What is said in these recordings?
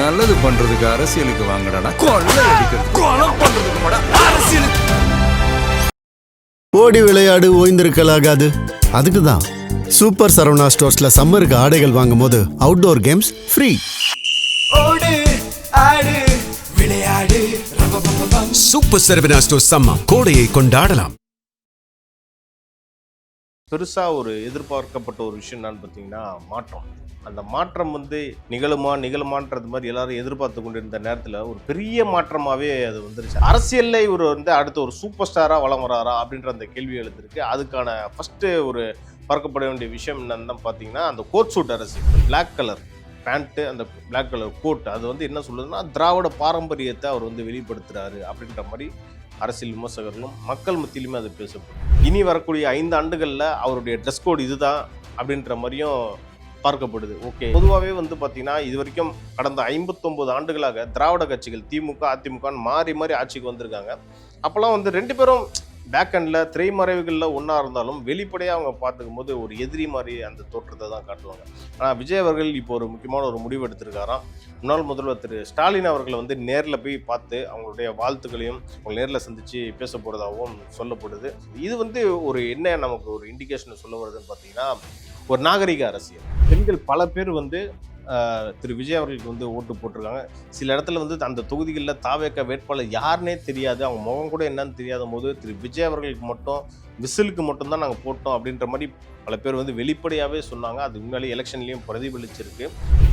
நல்லது பண்றதுக்கு அரசியலுக்கு வாங்கடா, கொள்ளை அடிக்கிறது கொலை பண்றதுக்கு அரசியலுக்கு. ஓடி விளையாடு ஓய்ந்திருக்கலாகாது. அதுக்கு தான் சூப்பர் சரவணா ஸ்டோர்ஸ்ல சம்மருக்கு ஆடைகள் வாங்கும் போது அவுட்டோர் கேம்ஸ் ஃப்ரீ. ஓடு ஆடு விளையாடு. சூப்பர் சரவணா ஸ்டோர்ஸ் சம்மர் கோடையை கொண்டாடலாம். பெருசாக ஒரு எதிர்பார்க்கப்பட்ட ஒரு விஷயம் என்னன்னு பார்த்தீங்கன்னா மாற்றம். அந்த மாற்றம் நிகழுமான்றது மாதிரி எல்லாரும் எதிர்பார்த்து கொண்டிருந்த நேரத்தில் ஒரு பெரிய மாற்றமாகவே அது வந்துருச்சு. அரசியலில் இவர் அடுத்த ஒரு சூப்பர் ஸ்டாராக வலம் வராரா அப்படின்ற அந்த கேள்வி எழுந்திருக்கு. அதுக்கான ஃபஸ்ட்டு ஒரு பார்க்கப்பட வேண்டிய விஷயம் என்னன்னு பார்த்தீங்கன்னா அந்த கோட் சூட் அரசியல். பிளாக் கலர் பேண்ட்டு, அந்த பிளாக் கலர் கோட், அது என்ன சொல்லுதுன்னா திராவிட பாரம்பரியத்தை அவர் வெளிப்படுத்துகிறாரு அப்படின்ற மாதிரி அரசியல் விமர்சகர்களும் மக்கள் மத்தியிலுமே அது பேசப்படும். இனி வரக்கூடிய 5 ஆண்டுகளில் அவருடைய ட்ரெஸ் கோட் இதுதான் அப்படின்ற மாதிரியும் பார்க்கப்படுது. ஓகே, பொதுவாகவே பார்த்தீங்கன்னா இது வரைக்கும் கடந்த 59 ஆண்டுகளாக திராவிட கட்சிகள் திமுக அதிமுக மாறி மாறி ஆட்சிக்கு வந்திருக்காங்க. அப்போல்லாம் 2 பேரும் பேக் அண்டில் திரைமறைவுகளில் ஒன்றா இருந்தாலும் வெளிப்படையாக அவங்க பார்த்துக்கும் போது ஒரு எதிரி மாதிரி அந்த தோற்றத்தை தான் காட்டுவாங்க. ஆனால் விஜய் அவர்கள் இப்போ ஒரு முக்கியமான ஒரு முடிவு எடுத்திருக்காராம். முன்னாள் முதல்வர் திரு ஸ்டாலின் அவர்களை நேரில் போய் பார்த்து அவங்களுடைய வாழ்த்துக்களையும் அவங்க நேரில் சந்தித்து பேச போகிறதாகவும் சொல்லப்படுது. இது ஒரு என்ன நமக்கு ஒரு இண்டிகேஷன் சொல்ல வருதுன்னு பார்த்தீங்கன்னா ஒரு நாகரிக அரசியல். பெண்கள் பல பேர் திரு விஜய் அவர்களுக்கு ஓட்டு போட்டிருக்காங்க. சில இடத்துல அந்த தொகுதிகளில் தாவேக வேட்பாளர் யாருன்னே தெரியாது, அவங்க முகம் கூட என்னன்னு தெரியாத போது திரு விஜய் அவர்களுக்கு மட்டும் விசிலுக்கு மட்டும்தான் நாங்கள் போட்டோம் அப்படின்ற மாதிரி பல பேர் வெளிப்படையாகவே சொன்னாங்க. அது உண்மையிலேயே எலெக்ஷன்லேயும் பிரதிபலிச்சிருக்கு.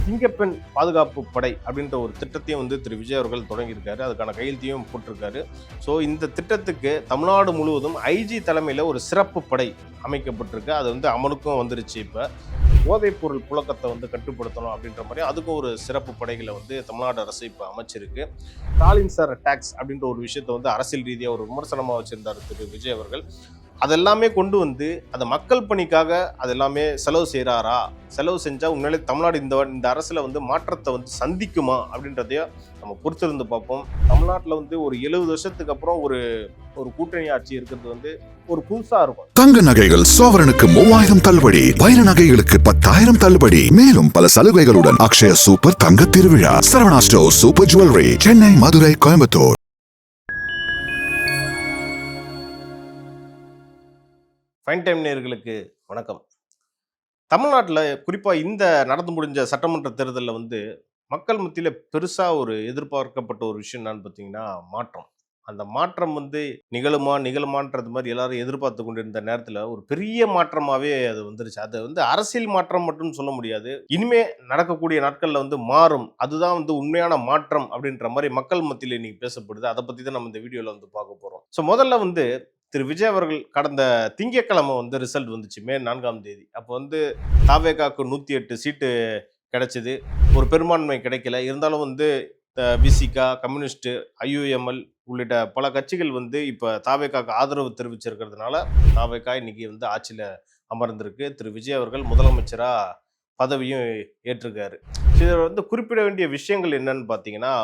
சிங்கப்பெண் பாதுகாப்பு படை அப்படின்ற ஒரு திட்டத்தையும் திரு விஜய் அவர்கள் தொடங்கியிருக்காரு. அதுக்கான கையெழுத்தையும் போட்டிருக்காரு. ஸோ இந்த திட்டத்துக்கு தமிழ்நாடு முழுவதும் ஐஜி தலைமையில் ஒரு சிறப்பு படை அமைக்கப்பட்டிருக்கு. அது அமலுக்கும் வந்துருச்சு. இப்போ போதைப்பொருள் புழக்கத்தை கட்டுப்படுத்தணும் அப்படின்ற மாதிரி அதுக்கும் ஒரு சிறப்பு படைகளை தமிழ்நாடு அரசு இப்போ அமைச்சிருக்கு. ஸ்டாலின் சார் டாக்ஸ் அப்படின்ற ஒரு விஷயத்தை அரசியல் ரீதியாக ஒரு விமர்சனமாக வச்சிருந்தார் திரு விஜய் அவர்கள். அதெல்லாமே கொண்டு அந்த மக்கள் பணிக்காக அதெல்லாமே செலவு செய்கிறாரா, செலவு செஞ்சால் உண்மையிலே தமிழ்நாடு இந்த அரசில் மாற்றத்தை சந்திக்குமா அப்படின்றதையும் நம்ம பொறுத்திருந்து பார்ப்போம். தமிழ்நாட்டில் ஒரு 70 வருஷத்துக்கு அப்புறம் ஒரு கூட்டணி ஆட்சி இருக்கிறது ஒரு புதுசாக இருக்கும். தங்க நகைகள் சோவரனுக்கு 3000 தள்ளுபடி, வைர நகைகளுக்கு 10,000 தள்ளுபடி, மேலும் பல சலுகைகளுடன் அக்ஷய சூப்பர் தங்க திருவிழா. Saravana store super jewellery, Chennai, Madurai, Coimbatore. Fine time நேயர்களுக்கு வணக்கம். தமிழ்நாட்டில் குறிப்பாக இந்த நடந்து முடிஞ்ச சட்டமன்ற தேர்தலில் மக்கள் மத்தியில் பெருசாக ஒரு எதிர்பார்க்கப்பட்ட ஒரு விஷயம் என்னன்னு பார்த்தீங்கன்னா மாற்றம். அந்த மாற்றம் நிகழுமான்றது மாதிரி எல்லாரும் எதிர்பார்த்து கொண்டிருந்த நேரத்தில் ஒரு பெரிய மாற்றமாகவே அது வந்துருச்சு. அது அரசியல் மாற்றம் மட்டும் சொல்ல முடியாது, இனிமே நடக்கக்கூடிய நாட்களில் மாறும். அதுதான் உண்மையான மாற்றம் அப்படின்ற மாதிரி மக்கள் மத்தியில் இன்னைக்கு பேசப்படுது. அதை பற்றி தான் நம்ம இந்த வீடியோவில் பார்க்க போகிறோம். ஸோ முதல்ல திரு விஜய் அவர்கள் கடந்த திங்கட்கிழமை ரிசல்ட் வந்துச்சு, மே 4ஆம் தேதி. அப்போ தாவேகாக்கு 108 சீட்டு கிடைச்சிது. ஒரு பெரும்பான்மை கிடைக்கல. இருந்தாலும் விசிகா, கம்யூனிஸ்ட், IUML உள்ளிட்ட பல கட்சிகள் இப்போ தாவேகாக்கு ஆதரவு தெரிவிச்சிருக்கிறதுனால தாவேகா இன்னைக்கு ஆட்சியில் அமர்ந்திருக்கு. திரு விஜய் அவர்கள் முதலமைச்சராக பதவியும் ஏற்றிருக்காரு. இதில் குறிப்பிட வேண்டிய விஷயங்கள் என்னன்னு பார்த்தீங்கன்னா,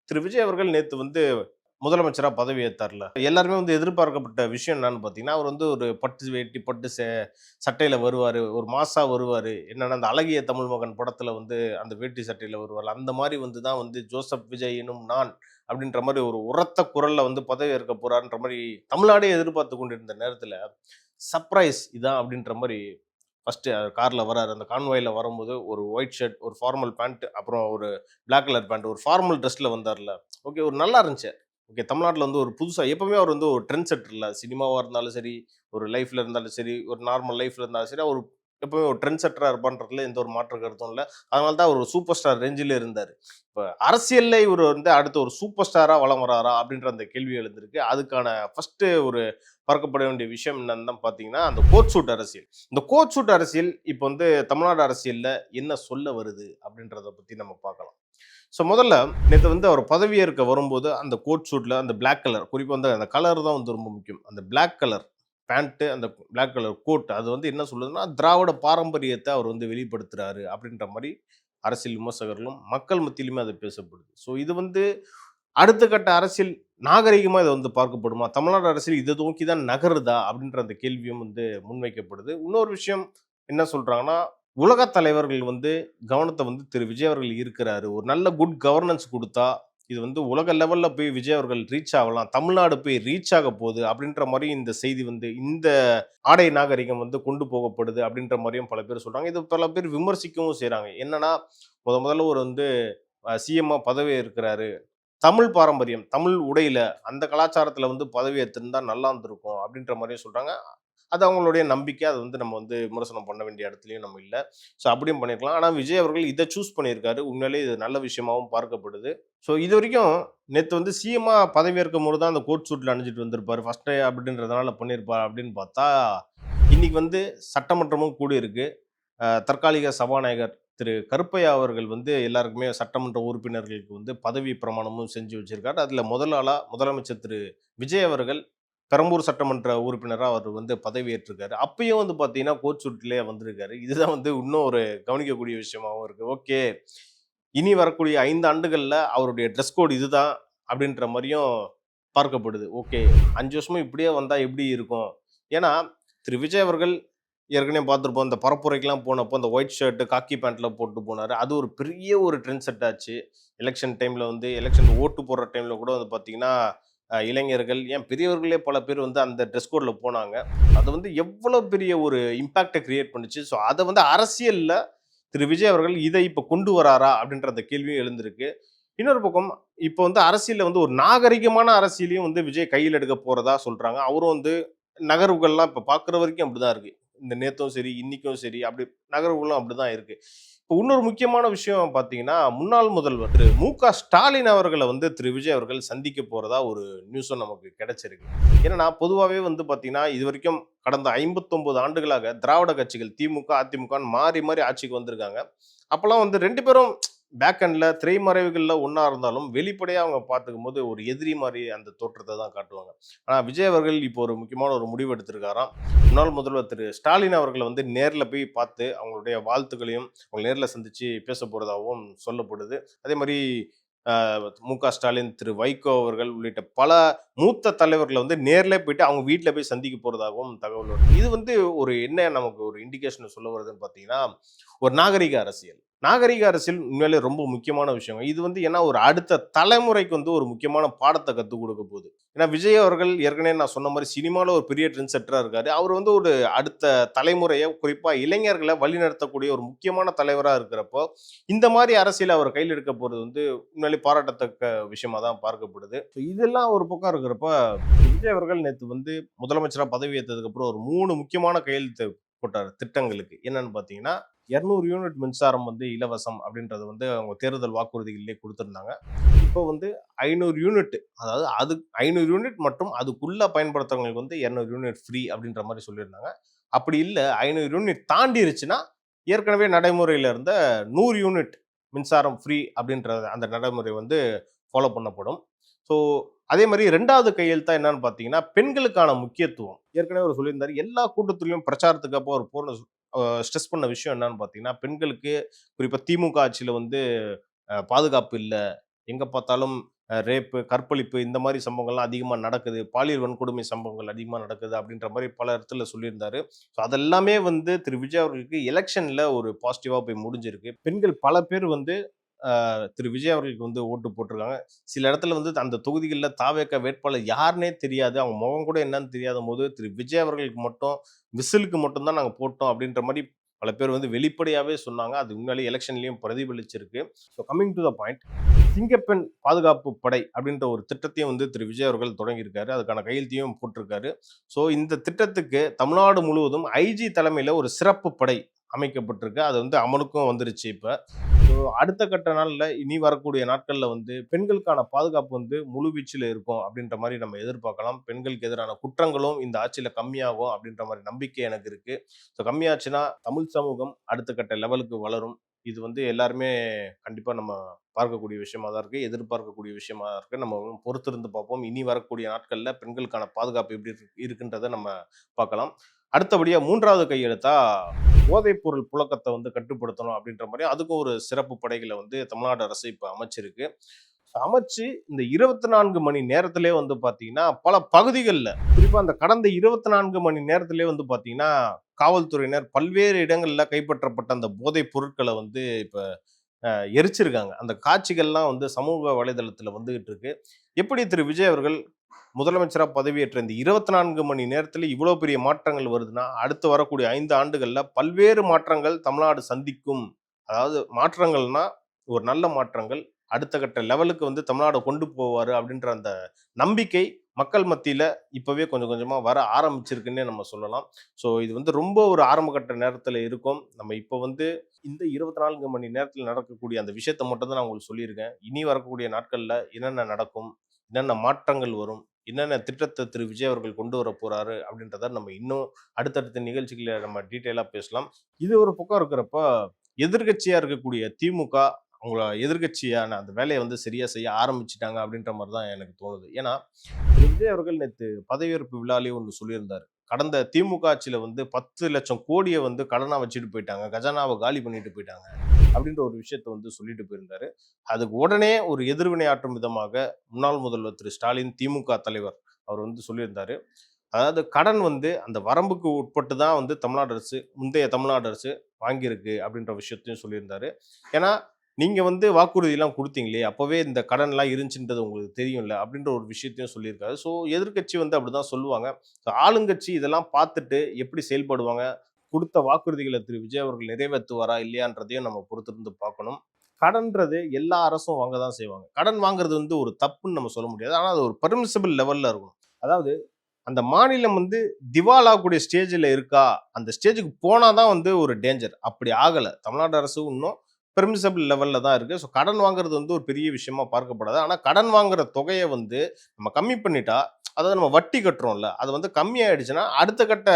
திரு விஜய் அவர்கள் நேற்று முதலமைச்சராக பதவி ஏற்றார்ல, எல்லாருமே எதிர்பார்க்கப்பட்ட விஷயம் என்னன்னு பார்த்தீங்கன்னா அவர் ஒரு பட்டு வேட்டி பட்டு சட்டையில் வருவார், ஒரு மாசா வருவார். என்னென்னா அந்த அழகிய தமிழ் மகன் படத்தில் அந்த வேட்டி சட்டையில் வருவார். அந்த மாதிரி தான் ஜோசப் விஜய் எனும் நான் அப்படின்ற மாதிரி ஒரு உரத்த குரலில் பதவி ஏற்க போகிறாருன்ற மாதிரி தமிழ்நாடே எதிர்பார்த்து கொண்டிருந்த நேரத்தில் சர்ப்ரைஸ் இதான் அப்படின்ற மாதிரி ஃபஸ்ட்டு காரில் வராரு. அந்த கான்வாயில் வரும்போது ஒரு ஒயிட் ஷர்ட், ஒரு ஃபார்மல் பேண்ட், அப்புறம் ஒரு பிளாக் கலர் பேண்ட், ஒரு ஃபார்மல் ட்ரெஸ்ஸில் வந்தார்ல. ஓகே, ஒரு நல்லா இருந்துச்சு. ஓகே, தமிழ்நாட்டில் ஒரு புதுசாக எப்பவுமே அவர் ஒரு ட்ரெண்ட் செட்டர் இல்லை. சினிமாவாக இருந்தாலும் சரி, ஒரு லைஃப்பில் இருந்தாலும் சரி, ஒரு நார்மல் லைஃப்பில் இருந்தாலும் சரி, அவர் எப்பவுமே ஒரு ட்ரெண்ட் செட்டராக இருப்பான்றதுல எந்த ஒரு மாற்று கருத்தும் இல்லை. அதனால தான் அவர் ஒரு சூப்பர் ஸ்டார் ரேஞ்சில் இருந்தார். இப்போ அரசியலில் இவர் அடுத்த ஒரு சூப்பர் ஸ்டாராக வலம் வராரா அப்படின்ற அந்த கேள்வி எழுந்திருக்கு. அதுக்கான ஃபஸ்ட்டு ஒரு பார்க்கப்பட வேண்டிய விஷயம் என்னன்னு தான் பார்த்தீங்கன்னா அந்த கோட் சூட் அரசியல். இந்த கோட் சூட் அரசியல் இப்போ தமிழ்நாடு அரசியலில் என்ன சொல்ல வருது அப்படின்றத பற்றி நம்ம பார்க்கலாம். ஸோ முதல்ல நேற்று அவர் பதவியேற்க வரும்போது அந்த கோட் சூட்டில் அந்த பிளாக் கலர், குறிப்பாக அந்த கலர் தான் ரொம்ப முக்கியம். அந்த பிளாக் கலர் பேண்ட்டு, அந்த பிளாக் கலர் கோட், அது என்ன சொல்லுதுன்னா திராவிட பாரம்பரியத்தை அவர் வெளிப்படுத்துகிறாரு அப்படின்ற மாதிரி அரசியல் விமர்சகர்களும் மக்கள் மத்தியிலுமே அது பேசப்படுது. ஸோ இது அடுத்த கட்ட அரசியல் நாகரிகமாக இதை பார்க்கப்படுமா, தமிழ்நாடு அரசியல் இதை நோக்கி தான் நகருதா அப்படின்ற அந்த கேள்வியும் முன்வைக்கப்படுது. இன்னொரு விஷயம் என்ன சொல்கிறாங்கன்னா, உலக தலைவர்கள் வந்து கவனத்தை வந்து திரு விஜய் அவர்கள் இருக்கிறாரு. ஒரு நல்ல குட் கவர்னன்ஸ் கொடுத்தா இது வந்து உலக லெவல்ல போய் விஜய் அவர்கள் ரீச் ஆகலாம். தமிழ்நாடு போய் ரீச் ஆக போகுது அப்படின்ற மாதிரி இந்த செய்தி வந்து இந்த ஆடை நாகரிகம் வந்து கொண்டு போகப்படுது அப்படின்ற மாதிரியும் பல பேர் சொல்றாங்க. இது பல பேர் விமர்சிக்கவும் செய்றாங்க. என்னன்னா முதல்ல ஒரு வந்து சிஎம்மா பதவி இருக்கிறாரு. தமிழ் பாரம்பரியம், தமிழ் உடையில அந்த கலாச்சாரத்துல வந்து பதவி ஏத்திருந்தா நல்லா இருந்திருக்கும் அப்படின்ற மாதிரியும் சொல்றாங்க. அது அவங்களுடைய நம்பிக்கை. அது வந்து நம்ம வந்து விமர்சனம் பண்ண வேண்டிய இடத்துலயும் நம்ம இல்ல. ஸோ அப்படியும் பண்ணியிருக்கலாம். ஆனா விஜய் அவர்கள் இத சூஸ் பண்ணியிருக்காரு. உண்மையிலேயே இது நல்ல விஷயமாவும் பார்க்கப்படுது. ஸோ இதுவரைக்கும் நேத்து வந்து சிஎம்மா பதவியேற்கும்போது தான் அந்த கோட் சூட்ல அணிஞ்சிட்டு வந்திருப்பாரு. ஃபர்ஸ்ட் டே அப்படின்றதுனால பண்ணியிருப்பார் அப்படின்னு பார்த்தா, இன்னைக்கு வந்து சட்டமன்றமும் கூடியிருக்கு. தற்காலிக சபாநாயகர் திரு கருப்பையா அவர்கள் வந்து எல்லாருக்குமே சட்டமன்ற உறுப்பினர்களுக்கு வந்து பதவி பிரமாணமும் செஞ்சு வச்சிருக்காரு. அதுல முதல் ஆளா முதலமைச்சர் திரு விஜய் அவர்கள் பெரம்பூர் சட்டமன்ற உறுப்பினரா அவர் வந்து பதவியேற்றிருக்காரு. அப்பயும் வந்து பார்த்தீங்கன்னா, கோட் சூட்லயே வந்திருக்காரு. இதுதான் வந்து இன்னும் ஒரு கவனிக்கக்கூடிய விஷயமாவும் இருக்கு. ஓகே. இனி வரக்கூடிய 5 ஆண்டுகள்ல அவருடைய ட்ரெஸ் கோட் இதுதான் அப்படின்ற மாரியும் பார்க்கப்படுது. ஓகே. 5 வருஷமும் இப்படியே வந்தா எப்படி இருக்கும்? ஏன்னா, திரு விஜய் அவர்கள் ஏற்கனவே பார்த்திருப்போம். இந்த பரப்புரைக்கெல்லாம் போனப்போ அந்த ஒயிட் ஷர்ட், காக்கி பேண்ட்ல போட்டு போனாரு. அது ஒரு பெரிய ஒரு ட்ரெண்ட் செட் ஆச்சு. எலக்ஷன் டைம்ல வந்து எலக்ஷன் ஓட்டு போடுற டைம்ல கூட வந்து பார்த்தீங்கன்னா, இளைஞர்கள் ஏன் பெரியவர்களே பல பேர் வந்து அந்த ட்ரெஸ் கோட்ல போனாங்க. அது வந்து எவ்வளோ பெரிய ஒரு இம்பாக்ட்ட கிரியேட் பண்ணுச்சு. ஸோ அத வந்து அரசியல்ல திரு விஜய் அவர்கள் இதை இப்ப கொண்டு வராரா? அப்படின்ற அந்த கேள்வியும் எழுந்திருக்கு. இன்னொரு பக்கம் இப்ப வந்து அரசியல்ல வந்து ஒரு நாகரிகமான அரசியலையும் வந்து விஜய் கையில் எடுக்க போறதா சொல்றாங்க. அவரும் வந்து நகர்வுகள்லாம் இப்ப பார்க்குற வரைக்கும் அப்படிதான் இருக்கு. இந்த நேத்தும் சரி, இன்னைக்கும் சரி, அப்படி நகர்வுகளும் அப்படிதான் இருக்கு. இப்போ இன்னொரு முக்கியமான விஷயம் பார்த்தீங்கன்னா, முன்னாள் முதல்வர் திரு மு.க. ஸ்டாலின் அவர்கள வந்து திரு விஜய் அவர்கள் சந்திக்க போறதா ஒரு நியூஸும் நமக்கு கிடைச்சிருக்கு. என்னன்னா, பொதுவாவே வந்து பார்த்தீங்கன்னா, இதுவரைக்கும் கடந்த 59 ஆண்டுகளாக திராவிட கட்சிகள் திமுக, அதிமுகன்னு மாறி மாறி ஆட்சிக்கு வந்திருக்காங்க. அப்பலாம் வந்து 2 பேரும் பேக் எண்ட்ல திரைமறைவுகள்ல ஒண்ணா இருந்தாலும், வெளிப்படையா அவங்க பார்த்துக்கும்போது ஒரு எதிரி மாரி அந்த தோற்றத்த தான் காட்டுவாங்க. ஆனா விஜய் அவர்கள் இப்போ ஒரு முக்கியமான ஒரு முடிவு எடுத்திருக்காராம். முன்னாள் முதல்வர் திரு ஸ்டாலின் அவர்கள வந்து நேர்ல போய் பார்த்து, அவங்களுடைய வாழ்த்துக்களையும் அவங்க நேர்ல சந்திச்சு பேச போறதாகவும் சொல்லப்படுது. அதே மாரி மு.க. ஸ்டாலின், திரு வைகோ அவர்கள் உள்ளிட்ட பல மூத்த தலைவர்கள வந்து நேர்ல போயிட்டு அவங்க வீட்ல போய் சந்திக்க போறதாகவும் தகவல் வருது. இது வந்து ஒரு என்ன நமக்கு ஒரு இண்டிகேஷன் சொல்ல வருதுன்னு பார்த்தீங்கன்னா, ஒரு நாகரிக அரசியல். நாகரிக அரசியல் உண்மையிலே ரொம்ப முக்கியமான விஷயம். இது வந்து ஏன்னா ஒரு அடுத்த தலைமுறைக்கு வந்து ஒரு முக்கியமான பாடத்த கத்துக் கொடுக்க போகுது. ஏன்னா விஜய் அவர்கள் ஏற்கனவே நான் சொன்ன மாரி சினிமால ஒரு பெரிய ட்ரெண்ட் செட்டரா இருக்காரு. அவர் வந்து ஒரு அடுத்த தலைமுறைய குறிப்பா இளைஞர்கள வழிநடத்தக்கூடிய ஒரு முக்கியமான தலைவரா இருக்கிறப்போ, இந்த மாரி அரசியல அவர் கையில எடுக்க போறது வந்து உண்மையிலே பாராட்டத்தக்க விஷயமா தான் பார்க்கப்படுது. இதெல்லாம் ஒரு பக்கம் இருக்கிறப்ப, விஜய் அவர்கள் நேத்து வந்து முதலமைச்சரா பதவி ஏற்றதுக்கு அப்புறம் ஒரு 3 முக்கியமான கையெழுத்து போட்டாரு திட்டங்களுக்கு. என்னன்னு பார்த்தீங்கன்னா, 200 யூனிட் மின்சாரம் வந்து இலவசம் அப்படின்றது வந்து அவங்க தேர்தல் வாக்குறுதிகளிலே குடுத்திருந்தாங்க. இப்போ வந்து 500 யூனிட், அதாவது அது 500 யூனிட் மற்றும் அதுக்குள்ள பயன்படுத்துறவங்களுக்கு வந்து 200 யூனிட் ஃப்ரீ அப்படின்ற மாரி சொல்லியிருந்தாங்க. அப்படி இல்ல 500 யூனிட் தாண்டிருச்சுன்னா, ஏற்கனவே நடைமுறையில இருந்த 100 யூனிட் மின்சாரம் ஃப்ரீ அப்படின்ற அந்த நடைமுறை வந்து ஃபாலோ பண்ணப்படும். ஸோ அதே மாரி 2வது கையெழுத்தா என்னன்னு பார்த்தீங்கன்னா, பெண்களுக்கான முக்கியத்துவம். ஏற்கனவே அவர் சொல்லியிருந்தாரு. எல்லா கூட்டத்திலயும் பிரச்சாரத்துக்கு அப்போ அவர் போன ஸ்ட்ரெஸ் பண்ண விஷயம் என்னன்னு பார்த்தீங்கன்னா, பெண்களுக்கு குறிப்பா திமுக ஆட்சியில வந்து பாதுகாப்பு இல்ல. எங்க பார்த்தாலும் ரேப்பு, கற்பழிப்பு இந்த மாரி சம்பவங்கள்லாம் அதிகமா நடக்குது. பாலியல் வன்கொடுமை சம்பவங்கள் அதிகமா நடக்குது அப்படின்ற மாரி பல இடத்துல சொல்லியிருந்தாரு. ஸோ அதெல்லாமே வந்து திரு விஜய் அவர்களுக்கு எலக்ஷன்ல ஒரு பாசிட்டிவா போய் முடிஞ்சிருக்கு. பெண்கள் பல பேர் வந்து திரு விஜய் அவர்களுக்கு வந்து ஓட்டு போட்டிருக்காங்க. சில இடத்துல வந்து அந்த தொகுதிகள்ல தாவேக வேட்பாளர் யாருன்னே தெரியாது. அவங்க முகம் கூட என்னன்னு தெரியாதபோது, திரு விஜய் அவர்களுக்கு மட்டும் விசிலுக்கு மட்டும் தான் நாங்க போட்டோம் அப்படின்ற மாரி பல பேர் வந்து வெளிப்படையாவே சொன்னாங்க. அது உண்மையிலேயே எலக்ஷன்லயும் பிரதிபலிச்சிருக்கு. So coming to the point, சிங்கப்பெண் பாதுகாப்பு படை அப்படின்ற ஒரு திட்டத்தையும் வந்து திரு விஜய் அவர்கள் தொடங்கியிருக்காரு. அதுக்கான கையெழுத்தையும் போட்டிருக்காரு. ஸோ இந்த திட்டத்துக்கு தமிழ்நாடு முழுவதும் ஐஜி தலைமையில ஒரு சிறப்பு படை அமைக்கப்பட்டிருக்கு. அது வந்து அமலுக்கும் வந்துருச்சு இப்ப. ஸோ அடுத்த கட்ட நாள்ல இனி வரக்கூடிய நாட்கள்ல வந்து பெண்களுக்கான பாதுகாப்பு வந்து முழு வீச்சில் இருக்கும் அப்படின்ற மாரி நம்ம எதிர்பார்க்கலாம். பெண்களுக்கு எதிரான குற்றங்களும் இந்த ஆட்சியில கம்மியாகும் அப்படின்ற மாரி நம்பிக்கை எனக்கு இருக்கு. ஸோ கம்மியாச்சுன்னா தமிழ் சமூகம் அடுத்த கட்ட லெவலுக்கு வளரும். இது வந்து எல்லாருமே கண்டிப்பா நம்ம பார்க்கக்கூடிய விஷயமா தான் இருக்கு. எதிர்பார்க்கக்கூடிய விஷயமா தான் இருக்கு. நம்ம பொறுத்திருந்து பார்ப்போம். இனி வரக்கூடிய நாட்கள்ல பெண்களுக்கான பாதுகாப்பு எப்படி இருக்குன்றத நம்ம பார்க்கலாம். அடுத்தபடியா 3வது கையெழுத்தா போதைப் பொருள் புழக்கத்தை வந்து கட்டுப்படுத்தணும் அப்படின்ற மாரி அதுக்கும் ஒரு சிறப்பு படைகளை வந்து தமிழ்நாடு அரசு இப்ப அமைச்சிருக்கு. அமைச்சு இந்த 24 மணி நேரத்திலே வந்து பாத்தீங்கன்னா பல பகுதிகளில் குறிப்பா அந்த கடந்த 24 மணி நேரத்திலே வந்து பாத்தீங்கன்னா காவல்துறையினர் பல்வேறு இடங்கள்ல கைப்பற்றப்பட்ட அந்த போதைப் பொருட்களை வந்து இப்ப எரிச்சிருக்காங்க. அந்த காட்சிகள்லாம் வந்து சமூக வலைதளத்துல வந்துகிட்டு இருக்கு. எப்படி திரு விஜய் அவர்கள் முதலமைச்சரா பதவியேற்ற இந்த 24 மணி நேரத்துல இவ்வளோ பெரிய மாற்றங்கள் வருதுன்னா, அடுத்து வரக்கூடிய 5 ஆண்டுகள்ல பல்வேறு மாற்றங்கள் தமிழ்நாடு சந்திக்கும். அதாவது மாற்றங்கள்னா, ஒரு நல்ல மாற்றங்கள். அடுத்த கட்ட லெவலுக்கு வந்து தமிழ்நாட கொண்டு போவாரு அப்படின்ற அந்த நம்பிக்கை மக்கள் மத்தியில இப்பவே கொஞ்சம் கொஞ்சமா வர ஆரம்பிச்சிருக்குன்னே நம்ம சொல்லலாம். ஸோ இது வந்து ரொம்ப ஒரு ஆரம்ப கட்ட நேரத்துல இருக்கும். நம்ம இப்போ வந்து இந்த 24 மணி நேரத்துல நடக்கக்கூடிய அந்த விஷயத்த மட்டும் தான் நான் உங்களுக்கு சொல்லியிருக்கேன். இனி வரக்கூடிய நாட்கள்ல என்னென்ன நடக்கும்? என்னென்ன மாற்றங்கள் வரும்? என்னென்ன திட்டத்தை திரு விஜய் அவர்கள் கொண்டு வர போறாரு அப்படின்றத நம்ம இன்னும் அடுத்தடுத்த நிகழ்ச்சிகளை நம்ம டீட்டெயிலா பேசலாம். இது ஒரு பக்கம் இருக்கிறப்ப, எதிர்க்கட்சியா இருக்கக்கூடிய திமுக அவங்கள எதிர்க்கட்சியான அந்த வேலையை வந்து சரியா செய்ய ஆரம்பிச்சுட்டாங்க அப்படின்ற மாதிரி தான் எனக்கு தோணுது. ஏன்னா திரு விஜய் அவர்கள் நேற்று பதவியேற்பு விழாலேயே ஒன்று சொல்லியிருந்தாரு. கடந்த திமுக ஆட்சியில வந்து 10 லட்சம் கோடியை வந்து கடனா வச்சுட்டு போயிட்டாங்க, கஜானாவை காலி பண்ணிட்டு போயிட்டாங்க அப்படின்ற ஒரு விஷயத்த வந்து சொல்லிட்டு போயிருந்தாரு. அதுக்கு உடனே ஒரு எதிர்வினை ஆற்றும் விதமாக முன்னாள் முதல்வர் திரு ஸ்டாலின், திமுக தலைவர் அவர் வந்து சொல்லியிருந்தாரு. அதாவது கடன் வந்து அந்த வரம்புக்கு உட்பட்டு தான் வந்து தமிழ்நாடு அரசு, முந்தைய தமிழ்நாடு அரசு வாங்கியிருக்கு அப்படின்ற விஷயத்தையும் சொல்லியிருந்தாரு. ஏன்னா நீங்க வந்து வாக்குறுதியெல்லாம் கொடுத்தீங்களே, அப்பவே இந்த கடன்லாம் இருந்துச்சுன்றது உங்களுக்கு தெரியும்ல அப்படின்ற ஒரு விஷயத்தையும் சொல்லியிருக்காரு. ஸோ எதிர்க்கட்சி வந்து அப்படிதான் சொல்லுவாங்க. ஸோ ஆளுங்கட்சி இதெல்லாம் பார்த்துட்டு எப்படி செயல்படுவாங்க, கொடுத்த வாக்குறுதிகளை திரு விஜய் அவர்கள் நிறைவேற்றுவாரா இல்லையான்றதையும் நம்ம பொறுத்திருந்து பார்க்கணும். கடன்றது எல்லா அரசும் வாங்க தான் செய்வாங்க. கடன் வாங்குறது வந்து ஒரு தப்புன்னு நம்ம சொல்ல முடியாது. ஆனால் அது ஒரு பெர்மிசிபிள் லெவல்ல இருக்கும். அதாவது அந்த மாநிலம் வந்து திவாலாகக்கூடிய ஸ்டேஜில் இருக்கா, அந்த ஸ்டேஜுக்கு போனாதான் வந்து ஒரு டேஞ்சர். அப்படி ஆகலை. தமிழ்நாடு அரசு இன்னும் பெர்மிசபிள் லெவல்ல தான் இருக்கு. ஸோ கடன் வாங்குறது வந்து ஒரு பெரிய விஷயமா பார்க்கப்படாது. ஆனால் கடன் வாங்குற தொகையை வந்து நம்ம கம்மி பண்ணிட்டா, அதாவது நம்ம வட்டி கட்டுறோம்ல, அது வந்து கம்மியாயிடுச்சுன்னா அடுத்த கட்ட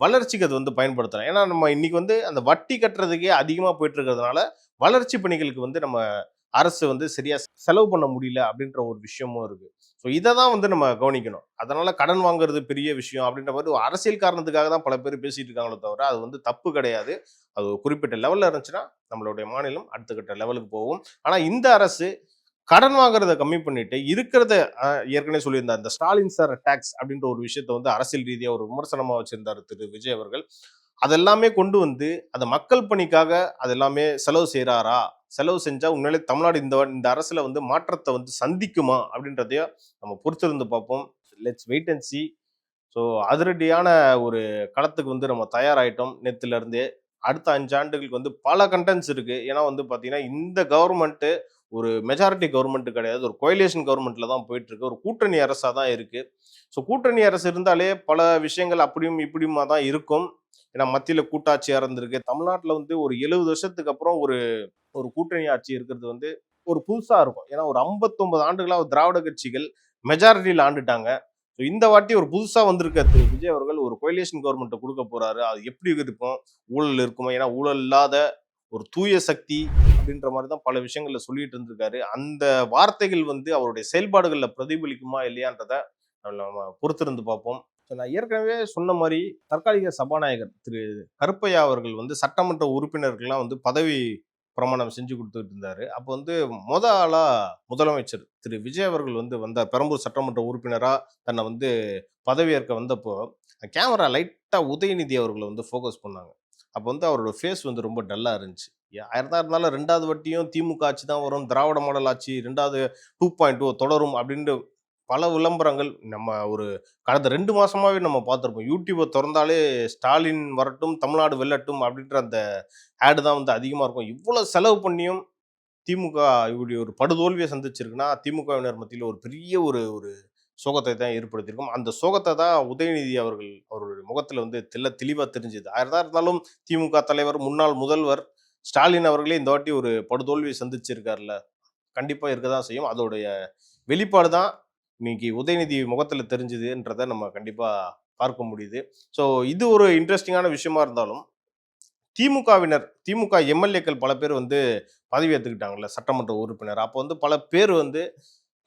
வளர்ச்சிக்கு அது வந்து பயன்படுத்தலாம். ஏன்னா நம்ம இன்னைக்கு வந்து அந்த வட்டி கட்டுறதுக்கே அதிகமாக போயிட்டு இருக்கிறதுனால வளர்ச்சி பணிகளுக்கு வந்து நம்ம அரசு வந்து சரியா செலவு பண்ண முடியல அப்படின்ற ஒரு விஷயமும் இருக்கு. ஸோ இதை தான் வந்து நம்ம கவனிக்கணும். அதனால கடன் வாங்குறது பெரிய விஷயம் அப்படின்ற மாதிரி ஒரு அரசியல் காரணத்துக்காக தான் பல பேர் பேசிட்டு இருக்காங்களோ தவிர அது வந்து தப்பு கிடையாது. அது ஒரு குறிப்பிட்ட லெவல்ல இருந்துச்சுன்னா நம்மளுடைய மாநிலம் அடுத்த கட்ட லெவலுக்கு போகும். ஆனா இந்த அரசு கடன் வாங்குறத கம்மி பண்ணிட்டு இருக்கிறத ஏற்கனவே சொல்லியிருந்தார், இந்த ஸ்டாலின் சார் டாக்ஸ் அப்படின்ற ஒரு விஷயத்த வந்து அரசியல் ரீதியா ஒரு விமர்சனமா வச்சிருந்தாரு திரு விஜய் அவர்கள். அதெல்லாமே கொண்டு வந்து அந்த மக்கள் பணிக்காக அதெல்லாமே செலவு செய்யறாரா, செலவு செஞ்சா உண்மையிலே தமிழ்நாடு இந்த அரசுல வந்து மாற்றத்தை வந்து சந்திக்குமா அப்படின்றதையும் நம்ம பொறுத்திருந்து பார்ப்போம். Let's wait and see. So அதிரடியான ஒரு களத்துக்கு வந்து நம்ம தயாராயிட்டோம் நேத்துல இருந்தே. அடுத்த 5 ஆண்டுகளுக்கு வந்து பல கண்டென்ட்ஸ் இருக்கு. ஏன்னா வந்து பாத்தீங்கன்னா இந்த கவர்மெண்ட் ஒரு மெஜாரிட்டி கவர்மெண்ட் கிடையாது, ஒரு கோயலேஷன் கவர்மெண்ட்ல தான் போயிட்டு இருக்கு, ஒரு கூட்டணி அரசா தான் இருக்கு. ஸோ கூட்டணி அரசு இருந்தாலே பல விஷயங்கள் அப்படியும் இப்படியுமா தான் இருக்கும். ஏன்னா மத்தியில கூட்டாட்சியா இருந்திருக்கு. தமிழ்நாட்டில் வந்து ஒரு 70 வருஷத்துக்கு அப்புறம் ஒரு ஒரு கூட்டணி ஆட்சி இருக்கிறது வந்து ஒரு புதுசா இருக்கும். ஏன்னா ஒரு 59 ஆண்டுகளா திராவிட கட்சிகள் மெஜாரிட்டியில் ஆண்டுட்டாங்க. ஸோ இந்த வாட்டி ஒரு புதுசா வந்திருக்க திரு விஜய் அவர்கள் ஒரு கோயலேஷன் கவர்மெண்ட்டை கொடுக்க போறாரு. அது எப்படி இருக்கும், ஊழல் இருக்குமா, ஏன்னா ஊழல் இல்லாத ஒரு தூய சக்தி அப்படின்ற மாதிரி தான் பல விஷயங்கள்ல சொல்லிட்டு இருந்திருக்காரு. அந்த வார்த்தைகள் வந்து அவருடைய செயல்பாடுகள்ல பிரதிபலிக்குமா இல்லையான்றத நம்ம பொறுத்திருந்து பார்ப்போம். நான் ஏற்கனவே சொன்ன மாதிரி தற்காலிக சபாநாயகர் திரு கருப்பையா அவர்கள் வந்து சட்டமன்ற உறுப்பினர்கள்லாம் வந்து பதவி பிரமாணம் செஞ்சு கொடுத்துட்டு இருந்தாரு. அப்போ வந்து ஆளா முதலமைச்சர் திரு விஜய் அவர்கள் வந்து வந்தார். பெரம்பூர் சட்டமன்ற உறுப்பினரா தன்னை வந்து பதவியேற்க வந்தப்போ கேமரா லைட்டா உதயநிதி அவர்களை வந்து ஃபோக்கஸ் பண்ணாங்க. அப்போ வந்து அவரோட ஃபேஸ் வந்து ரொம்ப டல்லா இருந்துச்சு. ஆயிரத்தா இருந்தாலும் 2வது வட்டியும் திமுக ஆட்சி தான் வரும், திராவிட மாடல் ஆட்சி 2வது 2.0 தொடரும் அப்படின்ட்டு பல விளம்பரங்கள் நம்ம ஒரு கடந்த 2 மாசமாவே நம்ம பார்த்துருப்போம். யூடியூபை திறந்தாலே ஸ்டாலின் வரட்டும், தமிழ்நாடு வெல்லட்டும் அப்படின்ற அந்த ஆடு தான் வந்து அதிகமாக இருக்கும். இவ்வளோ செலவு பண்ணியும் திமுக இப்படி ஒரு படுதோல்வியை சந்திச்சிருக்குன்னா திமுகவினர் மத்தியில் ஒரு பெரிய ஒரு ஒரு சோகத்தை தான் ஏற்படுத்தியிருக்கும். அந்த சோகத்தை தான் உதயநிதி அவருடைய முகத்தில் வந்து தெளிவாக தெரிஞ்சுது. ஆயிரதான் இருந்தாலும் திமுக தலைவர், முன்னாள் முதல்வர் ஸ்டாலின் அவர்களே இந்த வாட்டி ஒரு படுதோல்வியை சந்திச்சிருக்காருல்ல, கண்டிப்பாக இருக்க தான் செய்யும். அதோடைய வெளிப்பாடு தான் இன்னைக்கு உதயநிதி முகத்தில் தெரிஞ்சுதுன்றதை நம்ம கண்டிப்பாக பார்க்க முடியுது. ஸோ இது ஒரு இன்ட்ரெஸ்டிங்கான விஷயமா இருந்தாலும் திமுக எம்எல்ஏக்கள் பல பேர் வந்து பதவி ஏற்றுக்கிட்டாங்கல்ல சட்டமன்ற உறுப்பினர். அப்போ வந்து பல பேர் வந்து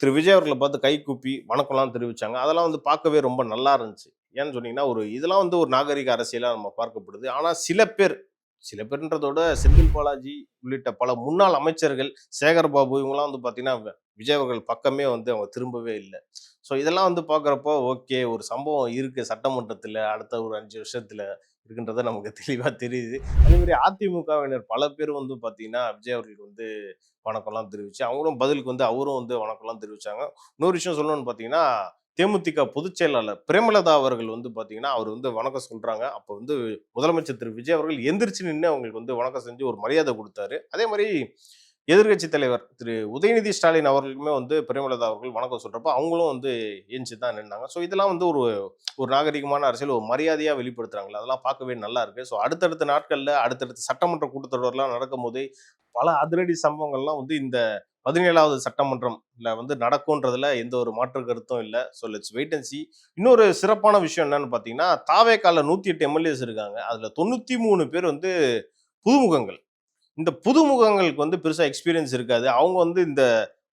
திரு விஜய் அவர்களை பார்த்து கை கூப்பி வணக்கம்லாம் தெரிவிச்சாங்க. அதெல்லாம் வந்து பார்க்கவே ரொம்ப நல்லா இருந்துச்சு. ஏன்னு சொன்னீங்கன்னா இதெல்லாம் வந்து ஒரு நாகரிக அரசியலாக நம்ம பார்க்கப்படுது. ஆனால் சில பேர்ன்றதோட செந்தில் பாலாஜி உள்ளிட்ட பல முன்னாள் அமைச்சர்கள், சேகர் பாபு, இவங்கெல்லாம் வந்து பார்த்தீங்கன்னா விஜய் அவர்கள் பக்கமே வந்து அவங்க திரும்பவே இல்லை. ஸோ இதெல்லாம் வந்து பார்க்குறப்போ ஓகே, ஒரு சம்பவம் இருக்கு சட்டமன்றத்தில் அடுத்த ஒரு 5 வருஷத்துல இருக்குன்றத நமக்கு தெளிவாக தெரியுது. அதே மாதிரி அதிமுகவினர் பல பேர் வந்து பார்த்தீங்கன்னா விஜய் அவர்களுக்கு வந்து வணக்கம்லாம் தெரிவிச்சு அவங்களும் பதிலுக்கு வந்து அவரும் வந்து வணக்கம்லாம் தெரிவிச்சாங்க. இன்னொரு விஷயம் சொல்லணும்னு பார்த்தீங்கன்னா தேமுதிக பொதுச் செயலாளர் பிரேமலதா அவர்கள் வந்து பார்த்தீங்கன்னா அவர் வந்து வணக்கம் சொல்றாங்க. அப்போ வந்து முதலமைச்சர் திரு விஜய் அவர்கள் எந்திரிச்சு நின்று அவங்களுக்கு வந்து வணக்கம் செஞ்சு ஒரு மரியாதை கொடுத்தாரு. அதே மாதிரி எதிர்க்கட்சி தலைவர் திரு உதயநிதி ஸ்டாலின் அவர்களுக்குமே வந்து பிரேமலதா அவர்கள் வணக்கம் சொல்றப்ப அவங்களும் வந்து ஏஞ்சி தான் நின்னாங்க. ஸோ இதெல்லாம் வந்து ஒரு ஒரு நாகரிகமான அரசியல் ஒரு மரியாதையா வெளிப்படுத்துறாங்களா, அதெல்லாம் பார்க்கவே நல்லா இருக்கு. ஸோ அடுத்தடுத்த நாட்கள்ல அடுத்தடுத்த சட்டமன்ற கூட்டத்தொடர்லாம் நடக்கும் போதே பல அதிரடி சம்பவங்கள்லாம் வந்து இந்த 17வது சட்டமன்றம்ல வந்து நடக்கும்ன்றதுல எந்த ஒரு மாற்று கருத்தும் இல்லை. So let's wait and see. இன்னொரு சிறப்பான விஷயம் என்னன்னு பார்த்தீங்கன்னா தாவேகால 108 எம்எல்ஏஸ் இருக்காங்க. அதுல 93 பேர் வந்து புதுமுகங்கள். இந்த புதுமுகங்களுக்கு வந்து பெருசா எக்ஸ்பீரியன்ஸ் இருக்காது. அவங்க வந்து இந்த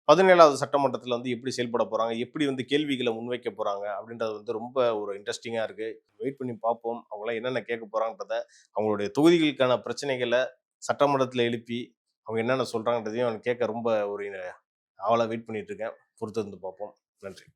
17வது சட்டமன்றத்துல வந்து எப்படி செயல்பட போறாங்க, எப்படி வந்து கேள்விகளை முன்வைக்க போறாங்க அப்படின்றது வந்து ரொம்ப ஒரு இன்ட்ரெஸ்டிங்கா இருக்கு. வெயிட் பண்ணி பார்ப்போம் அவங்களாம் என்னென்ன கேட்க போறாங்கன்றத, அவங்களுடைய தொகுதிகளுக்கான பிரச்சனைகளை சட்டமன்றத்துல எழுப்பி அவங்க என்னென்ன சொல்றாங்கன்றதையும் கேட்க ரொம்ப ஒரு ஆவலா வெயிட் பண்ணிட்டு இருக்கேன். பொறுத்திருந்து பார்ப்போம். நன்றி.